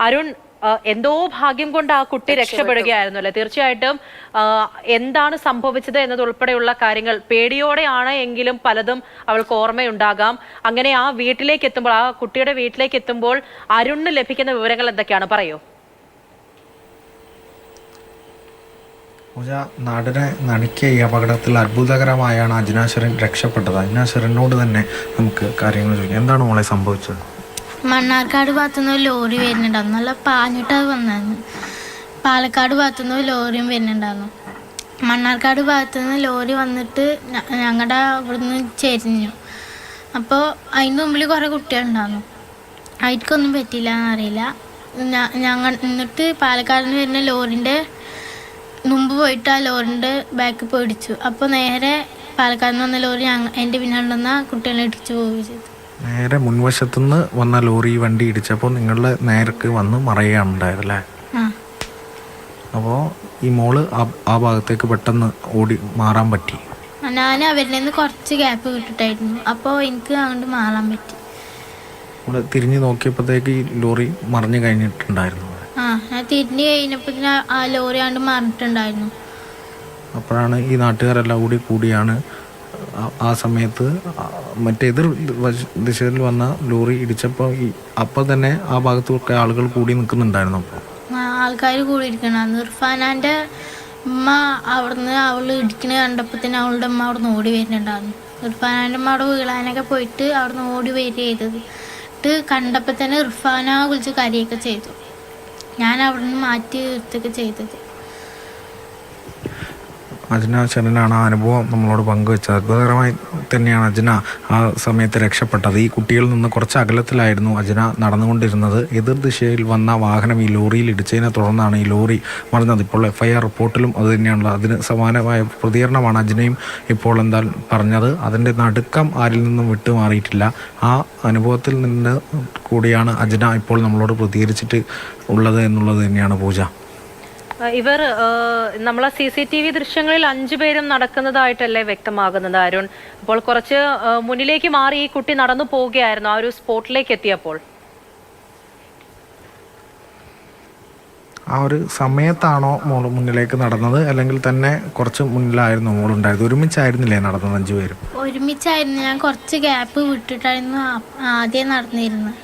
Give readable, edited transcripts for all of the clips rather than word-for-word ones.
അരുൺ, എന്തോ ഭാഗ്യം കൊണ്ട് ആ കുട്ടി രക്ഷപ്പെടുകയായിരുന്നല്ലേ? തീർച്ചയായിട്ടും എന്താണ് സംഭവിച്ചത് എന്നതുൾപ്പെടെയുള്ള കാര്യങ്ങൾ പേടിയോടെയാണ് എങ്കിലും പലതും അവൾക്ക് ഓർമ്മയുണ്ടാകാം. അങ്ങനെ ആ വീട്ടിലേക്ക് എത്തുമ്പോൾ, ആ കുട്ടിയുടെ വീട്ടിലേക്ക് എത്തുമ്പോൾ അരുണിന് ലഭിക്കുന്ന വിവരങ്ങൾ എന്തൊക്കെയാണ്? പറയൂ. നാടിനെ നടുക്കിയ ഈ അപകടത്തിൽ അത്ഭുതകരമായാണ് അജ്ന ഷെറിൻ രക്ഷപ്പെട്ടത്. അജ്ന ഷെറിനോട് തന്നെ നമുക്ക് കാര്യങ്ങൾ ചോദിക്കാം. എന്താണ് മോളെ സംഭവിച്ചത്? മണ്ണാർക്കാട് ഭാഗത്തുനിന്ന് ഒരു ലോറി വരുന്നുണ്ടായിരുന്നു. നല്ല പാഞ്ഞിട്ടത് വന്നായിരുന്നു. പാലക്കാട് ഭാഗത്തുനിന്ന് ലോറിയും വരുന്നുണ്ടായിരുന്നു. മണ്ണാർക്കാട് ഭാഗത്തുനിന്ന് ലോറി വന്നിട്ട് ഞങ്ങളുടെ ഇവിടുന്ന് ചെരിഞ്ഞു. അപ്പോൾ അതിൻ്റെ മുമ്പിൽ കുറേ കുട്ടികളുണ്ടായിരുന്നു. അവർക്കൊന്നും പറ്റിയില്ല എന്നറിയില്ല. എന്നിട്ട് പാലക്കാട് നിന്ന് വരുന്ന ലോറിൻ്റെ മുമ്പ് പോയിട്ട് ആ ലോറിൻ്റെ ബാക്ക് പോയി ഇടിച്ചു. അപ്പോൾ നേരെ പാലക്കാട് നിന്ന് വന്ന ലോറി എൻ്റെ പിന്നാലെ കുട്ടികളെ ഇടിച്ചു പോവുകയും ചെയ്തു. നേരെ മുൻവശത്തുനിന്ന് വന്ന ലോറി വണ്ടി ഇടിച്ചപ്പോൾ നിങ്ങളുടെ നേർക്ക് വന്ന് മറയുകയാണ് ഉണ്ടായതല്ലേ? അപ്പോൾ ഈ മോള് ആ ഭാഗത്തേക്ക് പെട്ടെന്ന് ഓടി മാറാൻ പറ്റി? ഞാൻ അവരുടെ നിന്ന് കുറച്ച് ഗ്യാപ്പ് വിട്ടിട്ടായിരുന്നു. അപ്പോൾ എനിക്ക് അങ്ങോട്ട് മാറാൻ പറ്റി. ഇവിടെ തിരിഞ്ഞു നോക്കിയപ്പോഴത്തേക്ക് ഈ ലോറി മറിഞ്ഞു കഴിഞ്ഞിട്ടുണ്ടായിരുന്നു. ഞാൻ തിരിഞ്ഞു കഴിഞ്ഞപ്പോൾ ആ ലോറി അങ്ങോട്ട് മറിഞ്ഞിട്ടുണ്ടായിരുന്നു. അപ്പോഴാണ് ഈ നാട്ടുകാരെല്ലാം കൂടിയാണ് ആ സമയത്ത് മറ്റേതൊരു ദിശയിൽ വന്ന ലോറി ഇടിച്ചപ്പോൾ അപ്പം തന്നെ ആ ഭാഗത്തൊക്കെ ആളുകൾ കൂടി നിൽക്കുന്നുണ്ടായിരുന്നു. അപ്പോൾ ആൾക്കാർ കൂടി ഇരിക്കണം. ഇർഫാനാൻ്റെ ഉമ്മ അവിടുന്ന് അവൾ ഇടിക്കണ കണ്ടപ്പോൾ തന്നെ അവളുടെ അമ്മ അവിടുന്ന് ഓടി വരുന്നുണ്ടായിരുന്നു. ഇർഫാനാൻ്റെ അമ്മ അവിടെ വീഴാനൊക്കെ പോയിട്ട് അവിടുന്ന് ഓടി വരിക ചെയ്തത്. ഇട്ട് കണ്ടപ്പോൾ തന്നെ ഇർഫാന വിളിച്ച് കരയൊക്കെ ചെയ്തു. ഞാൻ അവിടുന്ന് മാറ്റി നിർത്തുകയൊക്കെ ചെയ്തത്. അജ്ന ഷെറിനാണ് ആ അനുഭവം നമ്മളോട് പങ്കുവെച്ചത്. അത്ഭുതകരമായി തന്നെയാണ് അജ്ന ആ സമയത്ത് രക്ഷപ്പെട്ടത്. ഈ കുട്ടികളിൽ നിന്ന് കുറച്ച് അകലത്തിലായിരുന്നു അജ്ന നടന്നുകൊണ്ടിരുന്നത്. എതിർ ദിശയിൽ വന്ന വാഹനം ഈ ലോറിയിൽ ഇടിച്ചതിനെ തുടർന്നാണ് ഈ ലോറി മറിഞ്ഞത്. ഇപ്പോൾ FIR റിപ്പോർട്ടിലും അത് തന്നെയാണുള്ളത്. അതിന് സമാനമായ പ്രതികരണമാണ് അജ്നയും ഇപ്പോൾ എന്താ പറഞ്ഞത്. അതിൻ്റെ നടുക്കം ആരിൽ നിന്നും വിട്ടുമാറിയിട്ടില്ല. ആ അനുഭവത്തിൽ നിന്ന് കൂടിയാണ് അജ്ന ഇപ്പോൾ നമ്മളോട് പ്രതികരിച്ചിട്ട് ഉള്ളത് എന്നുള്ളത് തന്നെയാണ് പൂജ. ഇവർ നമ്മളെ CCTV ദൃശ്യങ്ങളിൽ 5 പേരും നടക്കുന്നതായിട്ടല്ലേ വ്യക്തമാകുന്നത് അരുൺ? അപ്പോൾ കുറച്ച് മുന്നിലേക്ക് മാറി ഈ കുട്ടി നടന്നു പോവുകയായിരുന്നു ആ ഒരു സ്പോട്ടിലേക്ക് എത്തിയപ്പോൾ. ആ ഒരു സമയത്താണോ മോള് മുന്നിലേക്ക് നടന്നത്, അല്ലെങ്കിൽ തന്നെ കുറച്ച് മുന്നിലായിരുന്നു മോളുണ്ടായത്? ഒരുമിച്ചായിരുന്നില്ലേ നടന്നത് 5 പേരും? ഒരുമിച്ചായിരുന്നു. ഞാൻ കുറച്ച് ഗ്യാപ്പ് വിട്ടിട്ടായിരുന്നു ആദ്യം നടന്നിരുന്നത്.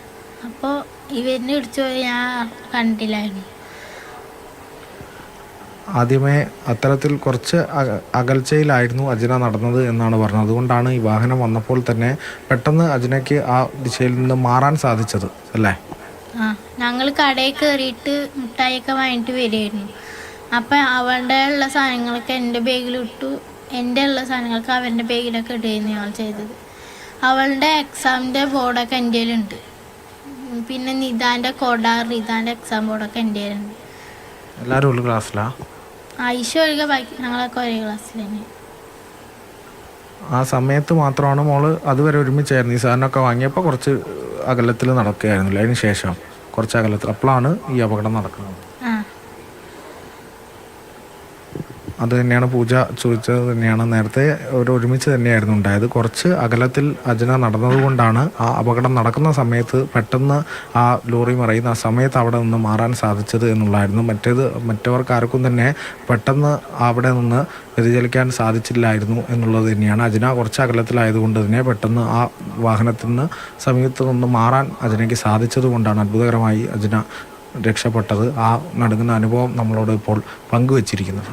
അപ്പോൾ ഇവരിനെ ഇടിച്ചു പോയി ഞാൻ കണ്ടില്ലായിരുന്നു. ആദ്യമേ അത്തരത്തിൽ കുറച്ച് അകൽച്ചയിലായിരുന്നു അജ്ന നടന്നത് എന്നാണ് പറഞ്ഞത്. അതുകൊണ്ടാണ് ഈ വാഹനം വന്നപ്പോൾ തന്നെ പെട്ടെന്ന് അജ്നയ്ക്ക് ആ ദിശയിൽ നിന്ന് മാറാൻ സാധിച്ചത് അല്ലേ? ഞങ്ങൾ കടയിൽ കയറിയിട്ട് മിഠായിയൊക്കെ വാങ്ങിയിട്ട് വരികയായിരുന്നു. അപ്പം അവളുടെ ഉള്ള സാധനങ്ങളൊക്കെ എൻ്റെ ബാഗിലിട്ടു. എൻ്റെ ഉള്ള സാധനങ്ങളൊക്കെ അവൻ്റെ ബാഗിലൊക്കെ ഇടുകയായിരുന്നു ഞങ്ങൾ ചെയ്തത്. അവളുടെ എക്സാമിൻ്റെ ബോർഡൊക്കെ എൻ്റെ കയ്യിലുണ്ട്. പിന്നെ നിതാൻ്റെ റിതാൻ്റെ എക്സാം ബോർഡൊക്കെ എൻ്റെ കയ്യിലുണ്ട്. എല്ലാവരും ഒരു ക്ലാസ്സിലാ? ആയിഷ ഒഴികെ ബാക്കി ഞങ്ങളൊക്കെ ഒരേ ക്ലാസ്സിൽ തന്നെ. ആ സമയത്ത് മാത്രമാണ് മോള് അതുവരെ ഒരുമിച്ചായിരുന്നു. ഈ സാധനമൊക്കെ വാങ്ങിയപ്പോൾ കുറച്ച് അകലത്തിൽ നടക്കുകയായിരുന്നില്ല. അതിന് ശേഷം കുറച്ച് അകലത്തിൽ അപ്പോഴാണ് ഈ അപകടം നടക്കുന്നത്. അത് തന്നെയാണ് പൂജ ചോദിച്ചത് തന്നെയാണ്. നേരത്തെ ഒരുമിച്ച് തന്നെയായിരുന്നു ഉണ്ടായത്. കുറച്ച് അകലത്തിൽ അജ്ന നടന്നതുകൊണ്ടാണ് ആ അപകടം നടക്കുന്ന സമയത്ത് പെട്ടെന്ന് ആ ലോറി മറിയുന്ന ആ സമയത്ത് അവിടെ നിന്ന് മാറാൻ സാധിച്ചത് എന്നുള്ളതായിരുന്നു. മറ്റവർക്ക് ആർക്കും തന്നെ പെട്ടെന്ന് അവിടെ നിന്ന് വ്യതിചലിക്കാൻ സാധിച്ചില്ലായിരുന്നു എന്നുള്ളത് തന്നെയാണ്. അജ്ന കുറച്ച് അകലത്തിലായതുകൊണ്ട് തന്നെ പെട്ടെന്ന് ആ വാഹനത്തിൽ നിന്ന് സമീപത്ത് നിന്ന് മാറാൻ അജ്നയ്ക്ക് സാധിച്ചത് കൊണ്ടാണ് അത്ഭുതകരമായി അജ്ന രക്ഷപ്പെട്ടത്. ആ നടുങ്ങുന്ന അനുഭവം നമ്മളോട് ഇപ്പോൾ പങ്കുവച്ചിരിക്കുന്നത്.